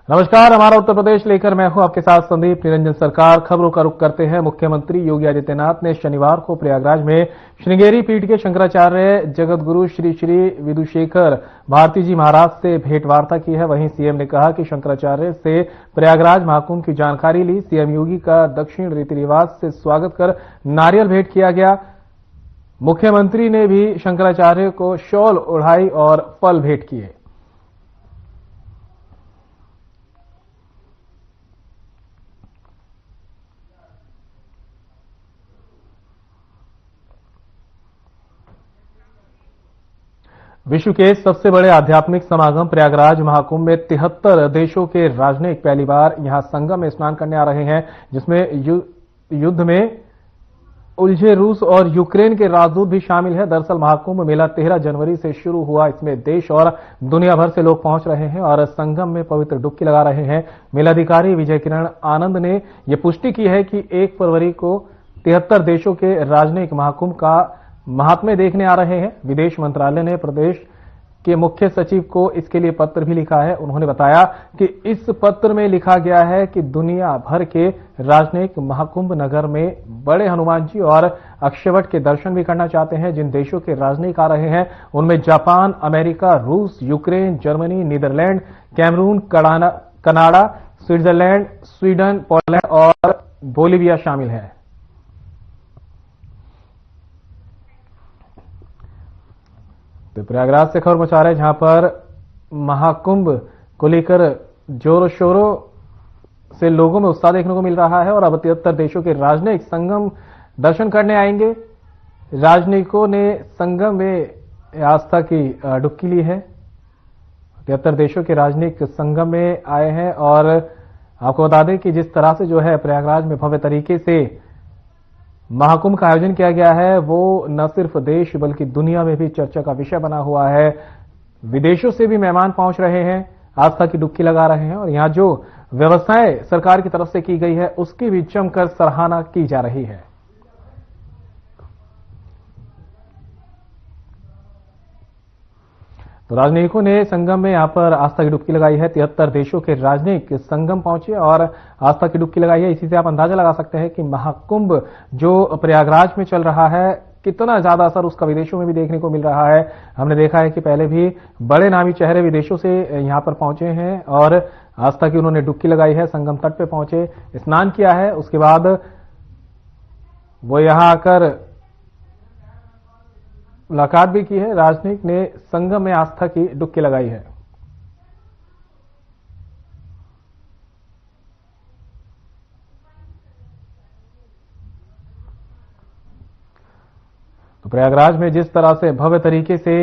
नमस्कार, हमारा उत्तर प्रदेश लेकर मैं हूं आपके साथ संदीप निरंजन। सरकार खबरों का रुख करते हैं। मुख्यमंत्री योगी आदित्यनाथ ने शनिवार को प्रयागराज में श्रृंगेरी पीठ के शंकराचार्य जगतगुरु श्री श्री विदुशेखर भारती जी महाराज से भेंट वार्ता की है। वहीं सीएम ने कहा कि शंकराचार्य से प्रयागराज महाकुंभ की जानकारी ली। सीएम योगी का दक्षिण रीति रिवाज से स्वागत कर नारियल भेंट किया गया। मुख्यमंत्री ने भी शंकराचार्य को शॉल ओढ़ाई और फल भेंट किए। विश्व के सबसे बड़े आध्यात्मिक समागम प्रयागराज महाकुंभ में 73 देशों के राजनयिक पहली बार यहां संगम में स्नान करने आ रहे हैं, जिसमें युद्ध में उलझे रूस और यूक्रेन के राजदूत भी शामिल हैं। दरअसल महाकुंभ मेला 13 जनवरी से शुरू हुआ। इसमें देश और दुनिया भर से लोग पहुंच रहे हैं और संगम में पवित्र डुबकी लगा रहे हैं। मेलाधिकारी विजय किरण आनंद ने यह पुष्टि की है कि 1 फरवरी को 73 देशों के राजनयिक महाकुंभ का महात्म्य देखने आ रहे हैं। विदेश मंत्रालय ने प्रदेश के मुख्य सचिव को इसके लिए पत्र भी लिखा है। उन्होंने बताया कि इस पत्र में लिखा गया है कि दुनिया भर के राजनयिक महाकुंभ नगर में बड़े हनुमान जी और अक्षयवट के दर्शन भी करना चाहते हैं। जिन देशों के राजनयिक आ रहे हैं उनमें जापान, अमेरिका, रूस, Ukraine, Germany, Netherland, Cameroon, Canada, Switzerland, Sweden, Poland और बोलिविया शामिल है। तो प्रयागराज से खबर पहुंचा रहे हैं, जहां पर महाकुंभ को लेकर जोरों शोरों से लोगों में उत्साह देखने को मिल रहा है और अब 73 देशों के राजनयिक संगम दर्शन करने आएंगे। राजनयिकों ने संगम में आस्था की डुबकी ली है। 73 देशों के राजनयिक संगम में आए हैं और आपको बता दें कि जिस तरह से जो है प्रयागराज में भव्य तरीके से महाकुंभ का आयोजन किया गया है, वो न सिर्फ देश बल्कि दुनिया में भी चर्चा का विषय बना हुआ है। विदेशों से भी मेहमान पहुंच रहे हैं, आस्था की डुबकी लगा रहे हैं और यहां जो व्यवस्थाएं सरकार की तरफ से की गई है उसकी भी जमकर सराहना की जा रही है। तो राजनयिकों ने संगम में यहां पर आस्था की डुबकी लगाई है। 73 देशों के राजनयिक संगम पहुंचे और आस्था की डुबकी लगाई है। इसी से आप अंदाजा लगा सकते हैं कि महाकुंभ जो प्रयागराज में चल रहा है, कितना ज्यादा असर उसका विदेशों में भी देखने को मिल रहा है। हमने देखा है कि पहले भी बड़े नामी चेहरे विदेशों से यहां पर पहुंचे हैं और आस्था की उन्होंने डुबकी लगाई है। संगम तट पे पहुंचे, स्नान किया है, उसके बाद वो यहां आकर मुलाकात भी की है। राजनयिक ने संगम में आस्था की डुबकी लगाई है। तो प्रयागराज में जिस तरह से भव्य तरीके से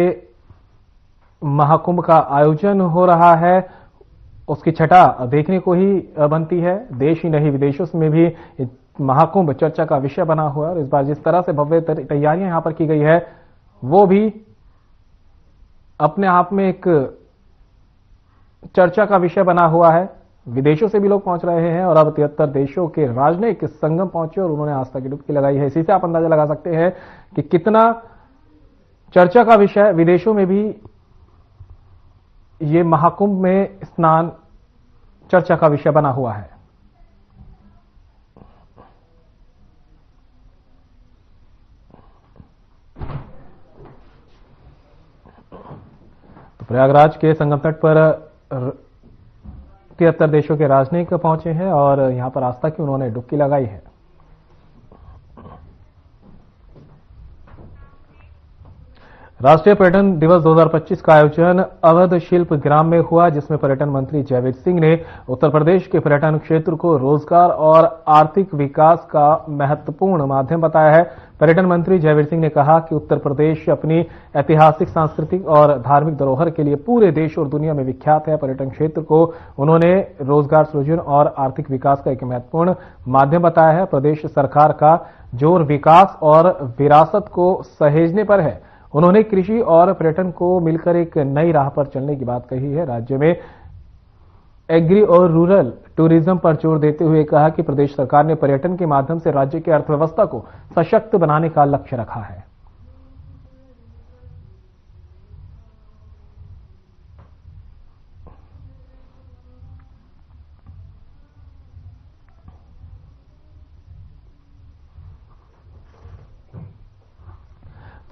महाकुंभ का आयोजन हो रहा है, उसकी छटा देखने को ही बनती है। देश ही नहीं विदेशों में भी महाकुंभ चर्चा का विषय बना हुआ है और इस बार जिस तरह से भव्य तैयारियां यहां पर की गई है वो भी अपने आप में एक चर्चा का विषय बना हुआ है। विदेशों से भी लोग पहुंच रहे हैं और अब 73 देशों के राजनयिक संगम पहुंचे और उन्होंने आस्था की डुबकी लगाई है। इसी से आप अंदाजा लगा सकते हैं कि कितना चर्चा का विषय विदेशों में भी ये महाकुंभ में स्नान चर्चा का विषय बना हुआ है। प्रयागराज के संगम तट पर 73 देशों के राजनयिक पहुंचे हैं और यहां पर आस्था की उन्होंने डुबकी लगाई है। राष्ट्रीय पर्यटन दिवस 2025 का आयोजन अवध शिल्प ग्राम में हुआ, जिसमें पर्यटन मंत्री जयवीर सिंह ने उत्तर प्रदेश के पर्यटन क्षेत्र को रोजगार और आर्थिक विकास का महत्वपूर्ण माध्यम बताया है। पर्यटन मंत्री जयवीर सिंह ने कहा कि उत्तर प्रदेश अपनी ऐतिहासिक, सांस्कृतिक और धार्मिक धरोहर के लिए पूरे देश और दुनिया में विख्यात है। पर्यटन क्षेत्र को उन्होंने रोजगार सृजन और आर्थिक विकास का एक महत्वपूर्ण माध्यम बताया है। प्रदेश सरकार का जोर विकास और विरासत को सहेजने पर है। उन्होंने कृषि और पर्यटन को मिलकर एक नई राह पर चलने की बात कही है। राज्य में एग्री और रूरल टूरिज्म पर जोर देते हुए कहा कि प्रदेश सरकार ने पर्यटन के माध्यम से राज्य की अर्थव्यवस्था को सशक्त बनाने का लक्ष्य रखा है।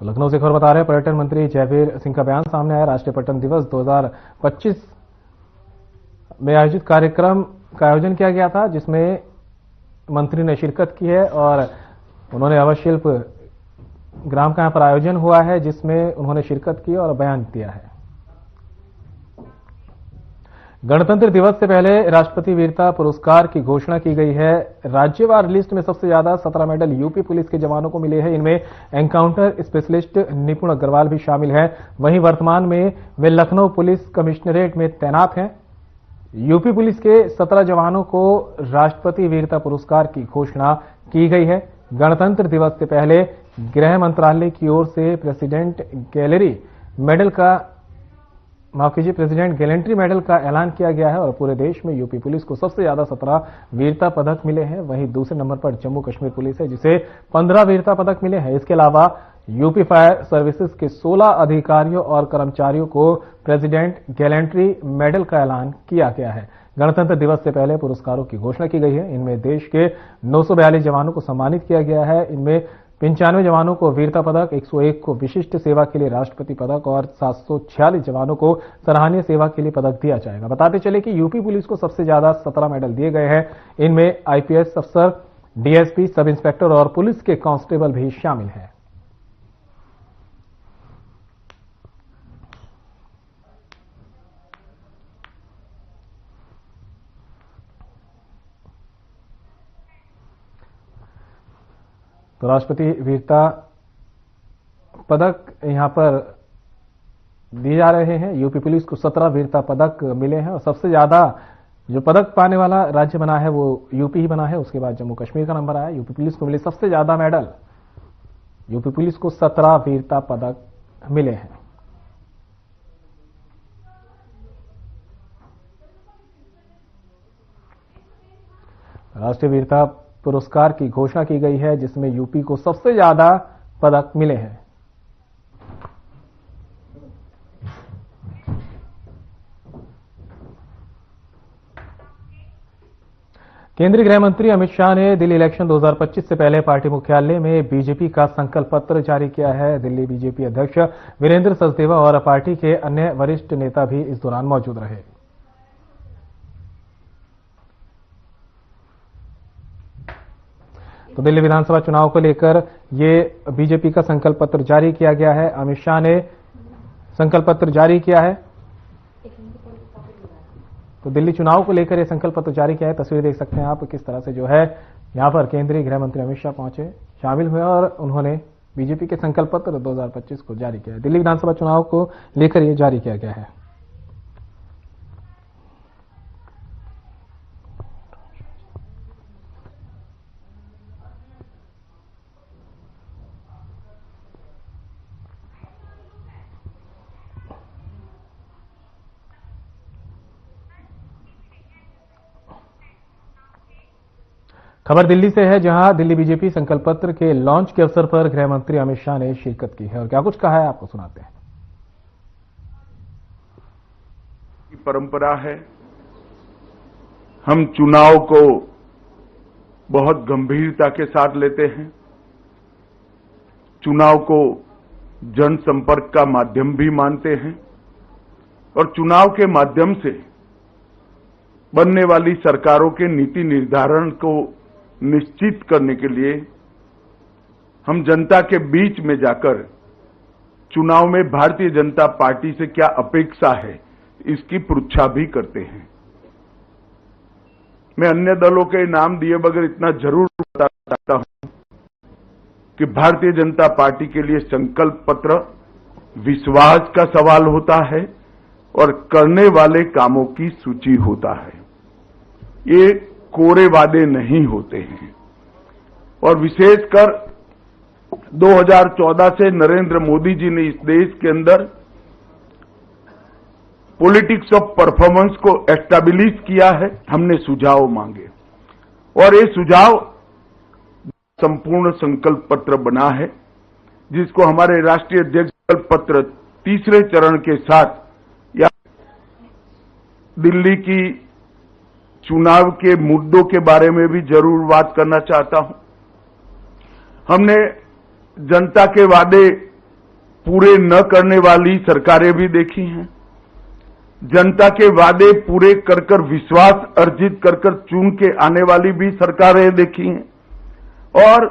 तो लखनऊ से खबर बता रहे हैं, पर्यटन मंत्री जयवीर सिंह का बयान सामने आया। राष्ट्रीय पर्यटन दिवस 2025 में आयोजित कार्यक्रम का आयोजन किया गया था, जिसमें मंत्री ने शिरकत की है और उन्होंने अवशिल्प ग्राम का यहां पर आयोजन हुआ है, जिसमें उन्होंने शिरकत की और बयान दिया है। गणतंत्र दिवस से पहले राष्ट्रपति वीरता पुरस्कार की घोषणा की गई है। राज्यवार लिस्ट में सबसे ज्यादा 17 मेडल यूपी पुलिस के जवानों को मिले हैं। इनमें एनकाउंटर स्पेशलिस्ट निपुण अग्रवाल भी शामिल है। वहीं वर्तमान में वे लखनऊ पुलिस कमिश्नरेट में तैनात हैं। यूपी पुलिस के 17 जवानों को राष्ट्रपति वीरता पुरस्कार की घोषणा की गई है। गणतंत्र दिवस से पहले गृह मंत्रालय की ओर से प्रेसिडेंट गैलेंट्री मेडल का ऐलान किया गया है और पूरे देश में यूपी पुलिस को सबसे ज्यादा 17 वीरता पदक मिले हैं। वहीं दूसरे नंबर पर जम्मू कश्मीर पुलिस है, जिसे 15 वीरता पदक मिले हैं। इसके अलावा यूपी फायर सर्विसेज के 16 अधिकारियों और कर्मचारियों को प्रेसिडेंट गैलेंट्री मेडल का ऐलान किया गया है। गणतंत्र दिवस से पहले पुरस्कारों की घोषणा की गई है। इनमें देश के 942 जवानों को सम्मानित किया गया है। इनमें 95 जवानों को वीरता पदक, 101 को विशिष्ट सेवा के लिए राष्ट्रपति पदक और 746 जवानों को सराहनीय सेवा के लिए पदक दिया जाएगा। बताते चले कि यूपी पुलिस को सबसे ज्यादा 17 मेडल दिए गए हैं। इनमें आईपीएस अफसर, डीएसपी, सब इंस्पेक्टर और पुलिस के कांस्टेबल भी शामिल हैं। तो राष्ट्रपति वीरता पदक यहां पर दिए जा रहे हैं। यूपी पुलिस को 17 वीरता पदक मिले हैं और सबसे ज्यादा जो पदक पाने वाला राज्य बना है वो यूपी ही बना है। उसके बाद जम्मू कश्मीर का नंबर आया। यूपी पुलिस को मिले सबसे ज्यादा मेडल। यूपी पुलिस को 17 वीरता पदक मिले हैं। राष्ट्रीय वीरता पुरस्कार की घोषणा की गई है, जिसमें यूपी को सबसे ज्यादा पदक मिले हैं। केंद्रीय गृह मंत्री अमित शाह ने दिल्ली इलेक्शन 2025 से पहले पार्टी मुख्यालय में बीजेपी का संकल्प पत्र जारी किया है। दिल्ली बीजेपी अध्यक्ष वीरेंद्र सचदेवा और पार्टी के अन्य वरिष्ठ नेता भी इस दौरान मौजूद रहे। तो दिल्ली विधानसभा चुनाव को लेकर ये बीजेपी का संकल्प पत्र जारी किया गया है। अमित शाह ने संकल्प पत्र जारी किया है। तो दिल्ली चुनाव को लेकर यह संकल्प पत्र जारी किया है। तस्वीर देख सकते हैं आप किस तरह से जो है यहां पर केंद्रीय गृह मंत्री अमित शाह पहुंचे, शामिल हुए और उन्होंने बीजेपी के संकल्प पत्र 2025 को जारी किया है। दिल्ली विधानसभा चुनाव को लेकर यह जारी किया गया है। खबर दिल्ली से है, जहां दिल्ली बीजेपी संकल्प पत्र के लॉन्च के अवसर पर गृह मंत्री अमित शाह ने शिरकत की है और क्या कुछ कहा है आपको सुनाते हैं। परंपरा है, हम चुनाव को बहुत गंभीरता के साथ लेते हैं। चुनाव को जनसंपर्क का माध्यम भी मानते हैं और चुनाव के माध्यम से बनने वाली सरकारों के नीति निर्धारण को निश्चित करने के लिए हम जनता के बीच में जाकर चुनाव में भारतीय जनता पार्टी से क्या अपेक्षा है इसकी पृच्छा भी करते हैं। मैं अन्य दलों के नाम दिए बगैर इतना जरूर बता सकता हूं कि भारतीय जनता पार्टी के लिए संकल्प पत्र विश्वास का सवाल होता है और करने वाले कामों की सूची होता है। ये कोरे वादे नहीं होते हैं और विशेषकर 2014 से नरेंद्र मोदी जी ने इस देश के अंदर पॉलिटिक्स ऑफ परफॉर्मेंस को एस्टैब्लिश किया है। हमने सुझाव मांगे और ये सुझाव संपूर्ण संकल्प पत्र बना है, जिसको हमारे राष्ट्रीय अध्यक्ष संकल्प पत्र तीसरे चरण के साथ या दिल्ली की चुनाव के मुद्दों के बारे में भी जरूर बात करना चाहता हूं। हमने जनता के वादे पूरे न करने वाली सरकारें भी देखी हैं। जनता के वादे पूरे कर कर विश्वास अर्जित कर कर चुन के आने वाली भी सरकारें देखी हैं और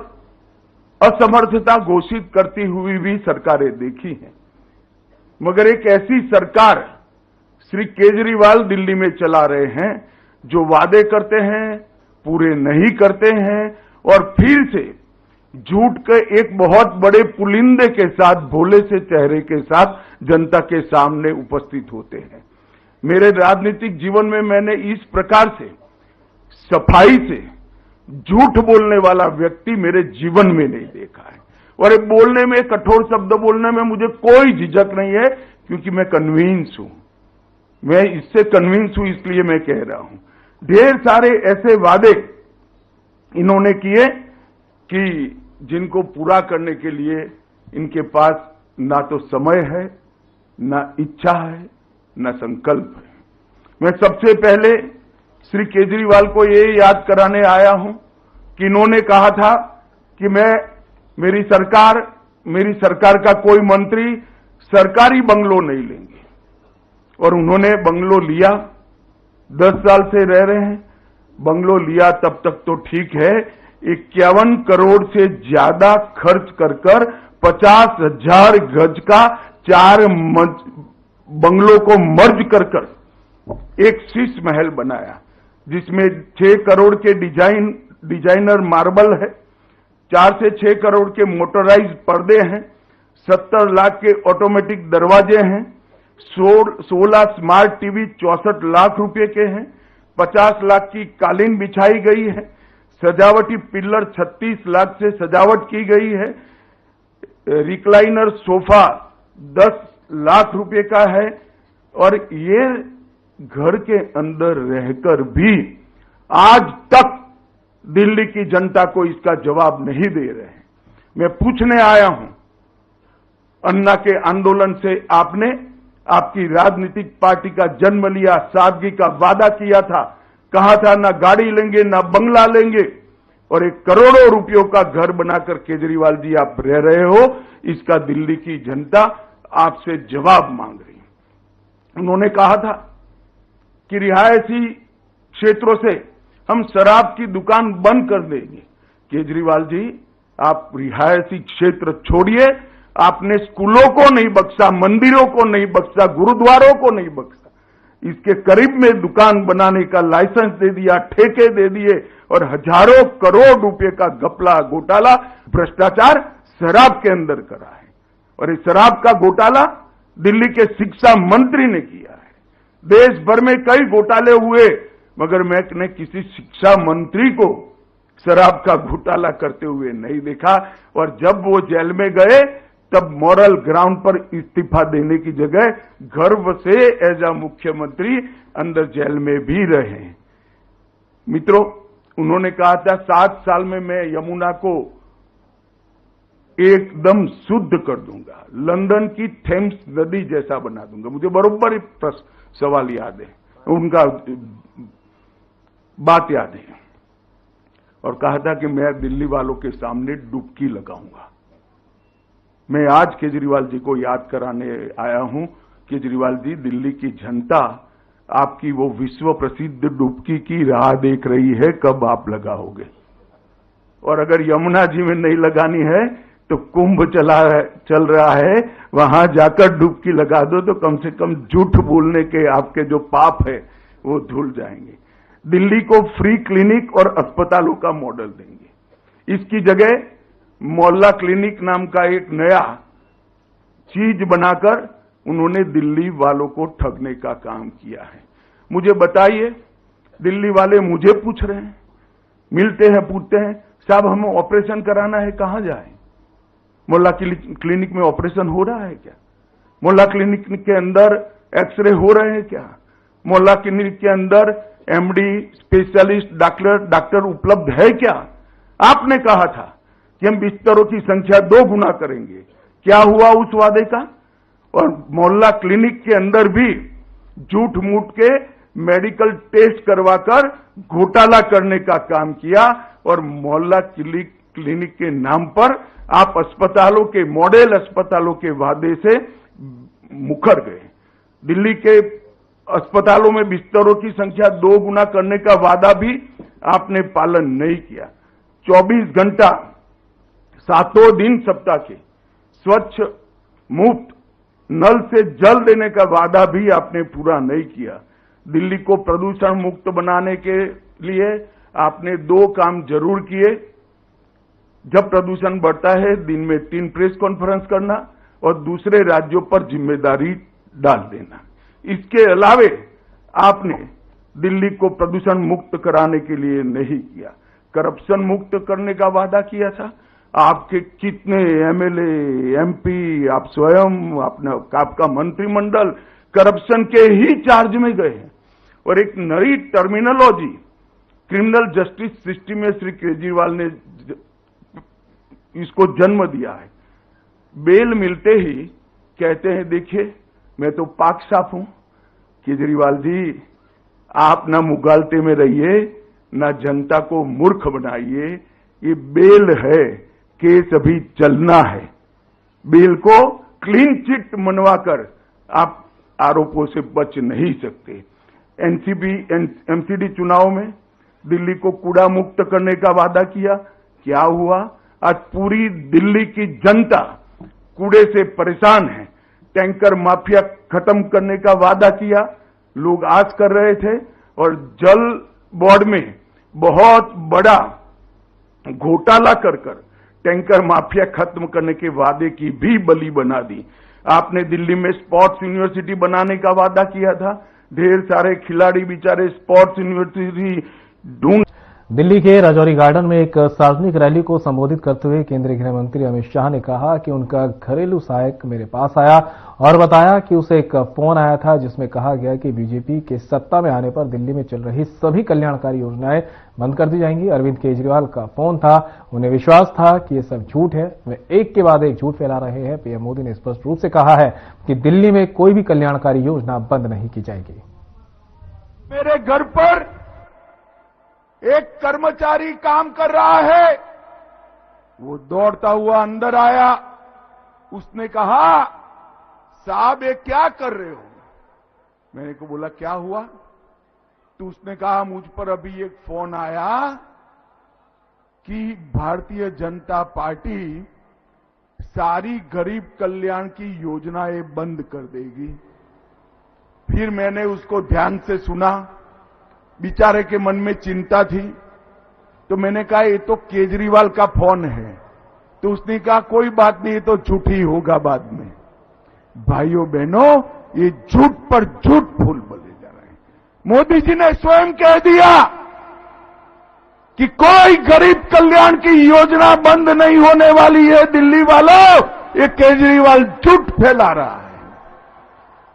असमर्थता घोषित करती हुई भी सरकारें देखी हैं। मगर एक ऐसी सरकार श्री केजरीवाल दिल्ली में चला रहे हैं जो वादे करते हैं, पूरे नहीं करते हैं और फिर से झूठ के एक बहुत बड़े पुलिंदे के साथ, भोले से चेहरे के साथ जनता के सामने उपस्थित होते हैं। मेरे राजनीतिक जीवन में मैंने इस प्रकार से सफाई से झूठ बोलने वाला व्यक्ति मेरे जीवन में नहीं देखा है। और ये बोलने में, कठोर शब्द बोलने में मुझे कोई झिझक नहीं है, क्योंकि मैं कन्विंस हूं। मैं इससे कन्विंस हूं, इसलिए मैं कह रहा हूं। ढेर सारे ऐसे वादे इन्होंने किए कि जिनको पूरा करने के लिए इनके पास ना तो समय है, ना इच्छा है, ना संकल्प है। मैं सबसे पहले श्री केजरीवाल को ये याद कराने आया हूं कि इन्होंने कहा था कि मेरी सरकार का कोई मंत्री सरकारी बंगलो नहीं लेंगे, और उन्होंने बंगलो लिया। 10 साल से रह रहे हैं। बंगलो लिया तब तक तो ठीक है, 51 करोड़ से ज्यादा खर्च कर 50,000 गज का 4 बंगलों को मर्ज कर एक शीश महल बनाया, जिसमें 6 करोड़ के डिजाइनर मार्बल है, 4 से 6 करोड़ के मोटराइज पर्दे हैं, 70 लाख के ऑटोमेटिक दरवाजे हैं, 16 स्मार्ट टीवी 64 लाख रुपए के हैं, 50 लाख की कालीन बिछाई गई है, सजावटी पिल्लर 36 लाख से सजावट की गई है, रिक्लाइनर सोफा 10 लाख रुपए का है। और ये घर के अंदर रहकर भी आज तक दिल्ली की जनता को इसका जवाब नहीं दे रहे हैं। मैं पूछने आया हूं, अन्ना के आंदोलन से आपने आपकी राजनीतिक पार्टी का जन्म लिया, सादगी का वादा किया था, कहा था ना गाड़ी लेंगे ना बंगला लेंगे, और 1 करोड़ों रुपयों का घर बनाकर केजरीवाल जी आप रह रहे हो। इसका दिल्ली की जनता आपसे जवाब मांग रही है। उन्होंने कहा था कि रिहायशी क्षेत्रों से हम शराब की दुकान बंद कर देंगे। केजरीवाल जी, आप रिहायशी क्षेत्र छोड़िए, आपने स्कूलों को नहीं बख्शा, मंदिरों को नहीं बख्शा, गुरुद्वारों को नहीं बख्शा। इसके करीब में दुकान बनाने का लाइसेंस दे दिया, ठेके दे दिए, और हजारों करोड़ रुपए का घपला, घोटाला, भ्रष्टाचार शराब के अंदर करा है। और इस शराब का घोटाला दिल्ली के शिक्षा मंत्री ने किया है। देश भर में कई घोटाले हुए, मगर मैंने किसी शिक्षा मंत्री को शराब का घोटाला करते हुए नहीं देखा। और जब वो जेल में गए तब मॉरल ग्राउंड पर इस्तीफा देने की जगह गर्व से एज अ मुख्यमंत्री अंदर जेल में भी रहे। मित्रों, उन्होंने कहा था 7 साल में मैं यमुना को एकदम शुद्ध कर दूंगा, लंदन की थेम्स नदी जैसा बना दूंगा। मुझे बरोबर सवाल याद है, उनका बात याद है। और कहा था कि मैं दिल्ली वालों के सामने डुबकी लगाऊंगा। मैं आज केजरीवाल जी को याद कराने आया हूं। केजरीवाल जी, दिल्ली की जनता आपकी वो विश्व प्रसिद्ध डुबकी की राह देख रही है, कब आप लगाओगे। और अगर यमुना जी में नहीं लगानी है तो कुंभ चल रहा है, वहां जाकर डुबकी लगा दो, तो कम से कम झूठ बोलने के आपके जो पाप है वो धुल जाएंगे। दिल्ली को फ्री क्लिनिक और अस्पतालों का मॉडल देंगे। इसकी जगह मोहल्ला क्लिनिक नाम का एक नया चीज बनाकर उन्होंने दिल्ली वालों को ठगने का काम किया है। मुझे बताइए, दिल्ली वाले मुझे पूछ रहे हैं, मिलते हैं, पूछते हैं, साहब हमें ऑपरेशन कराना है, कहां जाएं? मोहल्ला क्लिनिक में ऑपरेशन हो रहा है क्या? मोहल्ला क्लिनिक के अंदर एक्सरे हो रहे हैं क्या? मोहल्ला क्लिनिक के अंदर एमडी, स्पेशलिस्ट डॉक्टर उपलब्ध है क्या? आपने कहा था कि हम बिस्तरों की संख्या 2 गुना करेंगे। क्या हुआ उस वादे का? और मोहल्ला क्लिनिक के अंदर भी झूठ मूठ के मेडिकल टेस्ट करवाकर घोटाला करने का काम किया। और मोहल्ला क्लिनिक के नाम पर आप अस्पतालों के, मॉडल अस्पतालों के वादे से मुकर गए। दिल्ली के अस्पतालों में बिस्तरों की संख्या 2 गुना करने का वादा भी आपने पालन नहीं किया। 24 घंटा 7 दिन सप्ताह के स्वच्छ मुफ्त नल से जल देने का वादा भी आपने पूरा नहीं किया। दिल्ली को प्रदूषण मुक्त बनाने के लिए आपने 2 काम जरूर किए। जब प्रदूषण बढ़ता है दिन में 3 प्रेस कॉन्फ्रेंस करना और दूसरे राज्यों पर जिम्मेदारी डाल देना। इसके अलावे आपने दिल्ली को प्रदूषण मुक्त कराने के लिए नहीं किया। करप्शन मुक्त करने का वादा किया था। आपके कितने एमएलए, एमपी, आप स्वयं, आपका मंत्रिमंडल करप्शन के ही चार्ज में गए हैं। और एक नई टर्मिनोलॉजी क्रिमिनल जस्टिस सिस्टम में श्री केजरीवाल ने इसको जन्म दिया है। बेल मिलते ही कहते हैं देखिए मैं तो पाक साफ हूं। केजरीवाल जी, आप ना मुगालते में रहिए, ना जनता को मूर्ख बनाइए। ये बेल है, केस अभी चलना है। बेल को क्लीन चिट मनवाकर आप आरोपों से बच नहीं सकते। एमसीडी चुनाव में दिल्ली को कूड़ा मुक्त करने का वादा किया, क्या हुआ? आज पूरी दिल्ली की जनता कूड़े से परेशान है। टैंकर माफिया खत्म करने का वादा किया, लोग आस कर रहे थे, और जल बोर्ड में बहुत बड़ा घोटाला कर टैंकर माफिया खत्म करने के वादे की भी बलि बना दी। आपने दिल्ली में स्पोर्ट्स यूनिवर्सिटी बनाने का वादा किया था। ढेर सारे खिलाड़ी बेचारे स्पोर्ट्स यूनिवर्सिटी ढूंढ। दिल्ली के राजौरी गार्डन में एक सार्वजनिक रैली को संबोधित करते हुए केंद्रीय गृह मंत्री अमित शाह ने कहा कि उनका घरेलू सहायक मेरे पास आया और बताया कि उसे एक फोन आया था जिसमें कहा गया कि बीजेपी के सत्ता में आने पर दिल्ली में चल रही सभी कल्याणकारी योजनाएं बंद कर दी जाएंगी। अरविंद केजरीवाल का फोन था। उन्हें विश्वास था कि ये सब झूठ है। वे एक के बाद एक झूठ फैला रहे हैं। पीएम मोदी ने स्पष्ट रूप से कहा है कि दिल्ली में कोई भी कल्याणकारी योजना बंद नहीं की जाएगी। मेरे घर पर एक कर्मचारी काम कर रहा है, वो दौड़ता हुआ अंदर आया। उसने कहा साहब ये क्या कर रहे हो? मैंने को बोला क्या हुआ? तो उसने कहा मुझ पर अभी एक फोन आया कि भारतीय जनता पार्टी सारी गरीब कल्याण की योजनाएं बंद कर देगी। फिर मैंने उसको ध्यान से सुना। बेचारे के मन में चिंता थी, तो मैंने कहा ये तो केजरीवाल का फोन है। तो उसने कहा कोई बात नहीं, ये तो झूठ ही होगा बाद में। भाइयों बहनों, ये झूठ पर झूठ फूल बोले जा रहे हैं। मोदी जी ने स्वयं कह दिया कि कोई गरीब कल्याण की योजना बंद नहीं होने वाली है। दिल्ली वालों, ये केजरीवाल झूठ फैला रहा है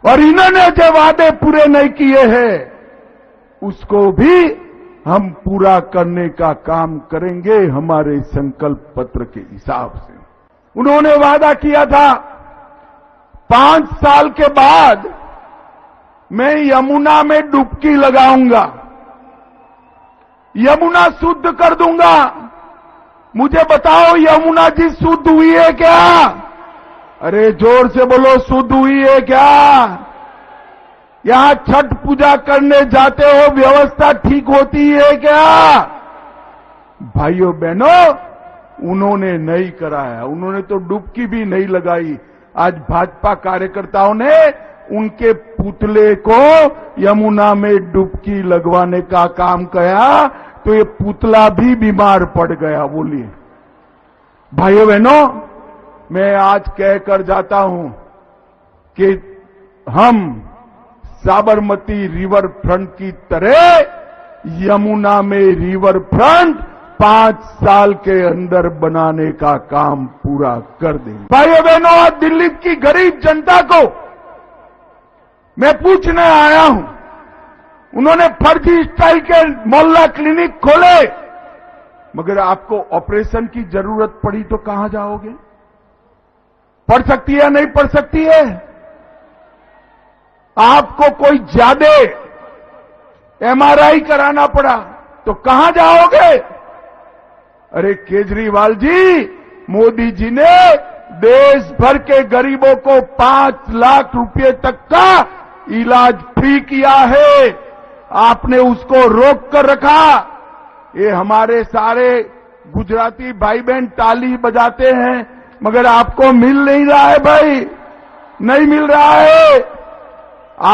और इन्होंने जो वादे पूरे नहीं किए हैं उसको भी हम पूरा करने का काम करेंगे हमारे संकल्प पत्र के हिसाब से। उन्होंने वादा किया था 5 साल के बाद मैं यमुना में डुबकी लगाऊंगा, यमुना शुद्ध कर दूंगा। मुझे बताओ यमुना जी शुद्ध हुई है क्या? अरे जोर से बोलो, शुद्ध हुई है क्या? यहां छठ पूजा करने जाते हो, व्यवस्था ठीक होती है क्या? भाइयों बहनों, उन्होंने नहीं कराया। उन्होंने तो डुबकी भी नहीं लगाई। आज भाजपा कार्यकर्ताओं ने उनके पुतले को यमुना में डुबकी लगवाने का काम किया, तो ये पुतला भी बीमार पड़ गया। बोलिए भाइयों बहनों, मैं आज कहकर जाता हूं कि हम साबरमती रिवर फ्रंट की तरह यमुना में रिवर फ्रंट 5 साल के अंदर बनाने का काम पूरा कर देंगे। भाइयों बहनों, आज दिल्ली की गरीब जनता को मैं पूछने आया हूं। उन्होंने फर्जी स्टाइल के मोहल्ला क्लिनिक खोले, मगर आपको ऑपरेशन की जरूरत पड़ी तो कहां जाओगे? पड़ सकती है नहीं पड़ सकती है? आपको कोई ज्यादा एमआरआई कराना पड़ा तो कहां जाओगे? अरे केजरीवाल जी, मोदी जी ने देश भर के गरीबों को 5 लाख रुपए तक का इलाज फ्री किया है। आपने उसको रोक कर रखा। ये हमारे सारे गुजराती भाई बहन ताली बजाते हैं, मगर आपको मिल नहीं रहा है भाई, नहीं मिल रहा है।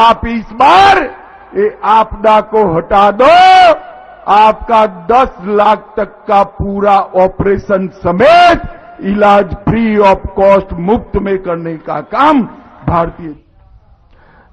आप इस बार ये आपदा को हटा दो, आपका 10 लाख तक का पूरा ऑपरेशन समेत इलाज फ्री ऑफ कॉस्ट मुफ्त में करने का काम भारतीय।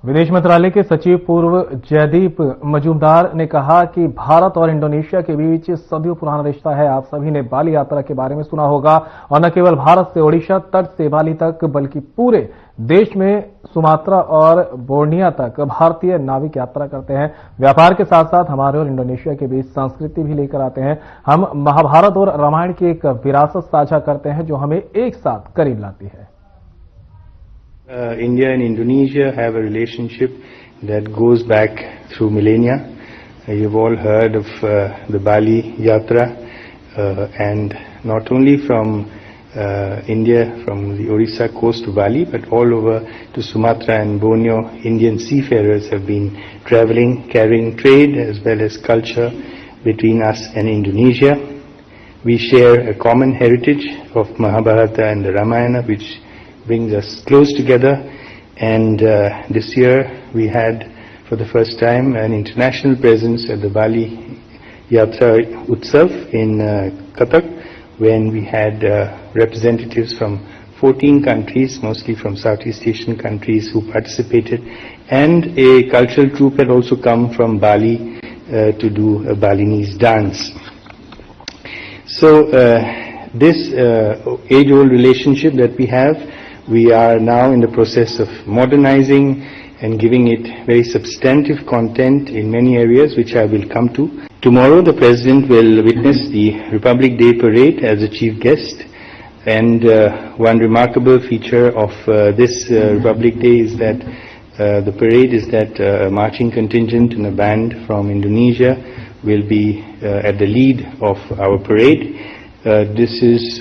विदेश मंत्रालय के सचिव पूर्व जयदीप मजूमदार ने कहा कि भारत और इंडोनेशिया के बीच सदियों पुराना रिश्ता है। आप सभी ने बाली यात्रा के बारे में सुना होगा, और न केवल भारत से ओडिशा तट से बाली तक बल्कि पूरे देश में सुमात्रा और बोर्निया तक भारतीय नाविक यात्रा करते हैं। व्यापार के साथ साथ हमारे और इंडोनेशिया के बीच संस्कृति भी लेकर आते हैं। हम महाभारत और रामायण की एक विरासत साझा करते हैं जो हमें एक साथ करीब लाती है। India and Indonesia have a relationship that goes back through millennia. You've all heard of the Bali Yatra, and not only from India, from the Orissa coast to Bali, but all over to Sumatra and Borneo, Indian seafarers have been traveling, carrying trade as well as culture between us and Indonesia. We share a common heritage of Mahabharata and the Ramayana, which brings us close together, and this year we had for the first time an international presence at the Bali Yatra Utsav in Cuttack, when we had representatives from 14 countries, mostly from Southeast Asian countries, who participated, and a cultural troupe had also come from Bali to do a Balinese dance. So this age-old relationship that we have, we are now in the process of modernizing and giving it very substantive content in many areas, which I will come to. Tomorrow the President will witness the Republic Day parade as a chief guest, and one remarkable feature of this Republic Day is that the parade is that a marching contingent and a band from Indonesia will be at the lead of our parade. This is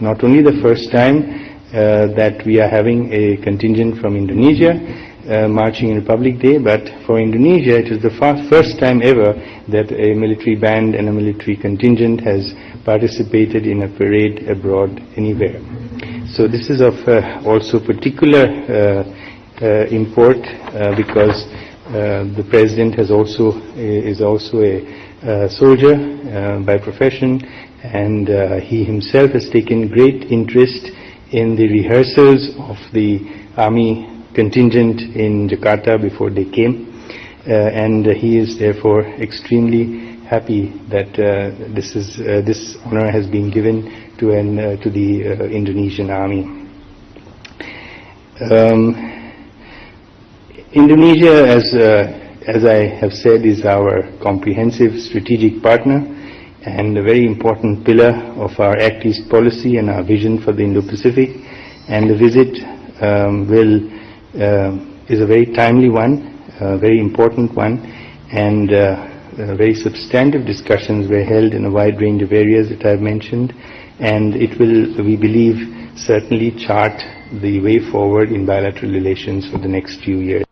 not only the first time that we are having a contingent from Indonesia marching in Republic Day, but for Indonesia it is the first time ever that a military band and a military contingent has participated in a parade abroad anywhere. So this is of also particular import because the President is also a soldier by profession, and he himself has taken great interest in the rehearsals of the army contingent in Jakarta before they came, and he is therefore extremely happy that this honor has been given to the Indonesian army. Indonesia, as I have said, is our comprehensive strategic partner and a very important pillar of our Act East policy and our vision for the Indo-Pacific. And the visit is a very timely one, a very important one, and very substantive discussions were held in a wide range of areas that I have mentioned, and it will, we believe, certainly chart the way forward in bilateral relations for the next few years.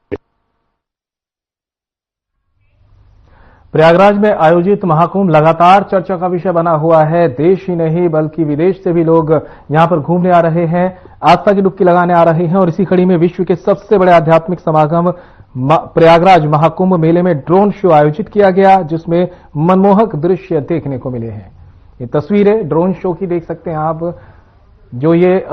Prayagraj में आयोजित महाकुंभ लगातार चर्चा का विषय बना हुआ है। देश ही नहीं बल्कि विदेश से भी लोग यहां पर घूमने आ रहे हैं, आस्था की डुबकी लगाने आ रहे हैं, और इसी कड़ी में विश्व के सबसे बड़े आध्यात्मिक समागम प्रयागराज महाकुंभ मेले में ड्रोन शो आयोजित किया गया, जिसमें मनमोहक दृश्य देखने को मिले हैं। ये तस्वीरें ड्रोन शो की देख सकते हैं आप, जो ये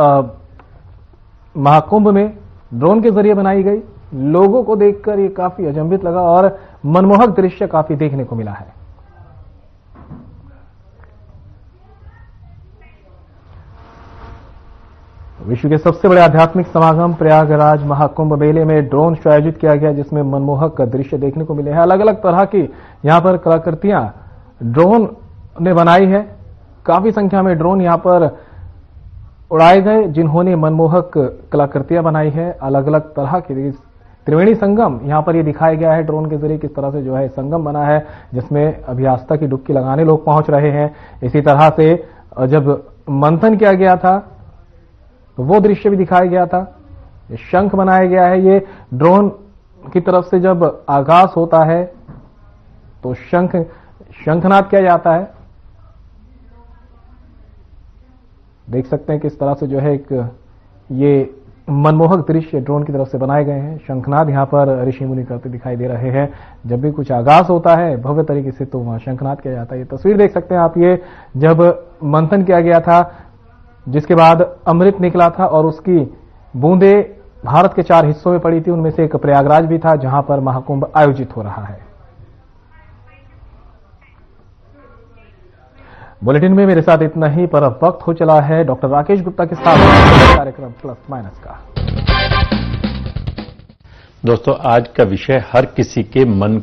महाकुंभ में ड्रोन के जरिए बनाई गई। लोगों को देखकर ये काफी अचंभित लगा और मनमोहक दृश्य काफी देखने को मिला है। विश्व के सबसे बड़े आध्यात्मिक समागम प्रयागराज महाकुंभ मेले में ड्रोन शो आयोजित किया गया, जिसमें मनमोहक दृश्य देखने को मिले हैं। अलग अलग तरह की यहां पर कलाकृतियां ड्रोन ने बनाई है। काफी संख्या में ड्रोन यहां पर उड़ाए गए, जिन्होंने मनमोहक कलाकृतियां बनाई है। अलग अलग तरह की त्रिवेणी संगम यहां पर ये दिखाया गया है ड्रोन के जरिए, किस तरह से संगम बना है, जिसमें अभी आस्था की डुबकी लगाने लोग पहुंच रहे हैं। इसी तरह से जब मंथन किया गया था तो वो दृश्य भी दिखाया गया था। ये शंख बनाया गया है। ये ड्रोन की तरफ से जब आगाज होता है तो शंखनाद किया जाता है। देख सकते हैं किस तरह से जो है एक ये मनमोहक दृश्य ड्रोन की तरफ से बनाए गए हैं। शंखनाद यहां पर ऋषि मुनि करते दिखाई दे रहे हैं। जब भी कुछ आगाज होता है भव्य तरीके से तो वहां शंखनाद किया जाता है। ये तस्वीर देख सकते हैं आप, ये जब मंथन किया गया था जिसके बाद अमृत निकला था और उसकी बूंदें भारत के 4 हिस्सों में पड़ी थी। उनमें से एक प्रयागराज भी था जहां पर महाकुंभ आयोजित हो रहा है। बुलेटिन में मेरे साथ इतना ही, पर अब वक्त हो चला है डॉक्टर राकेश गुप्ता के साथ कार्यक्रम प्लस माइनस का। दोस्तों, आज का विषय हर किसी के मन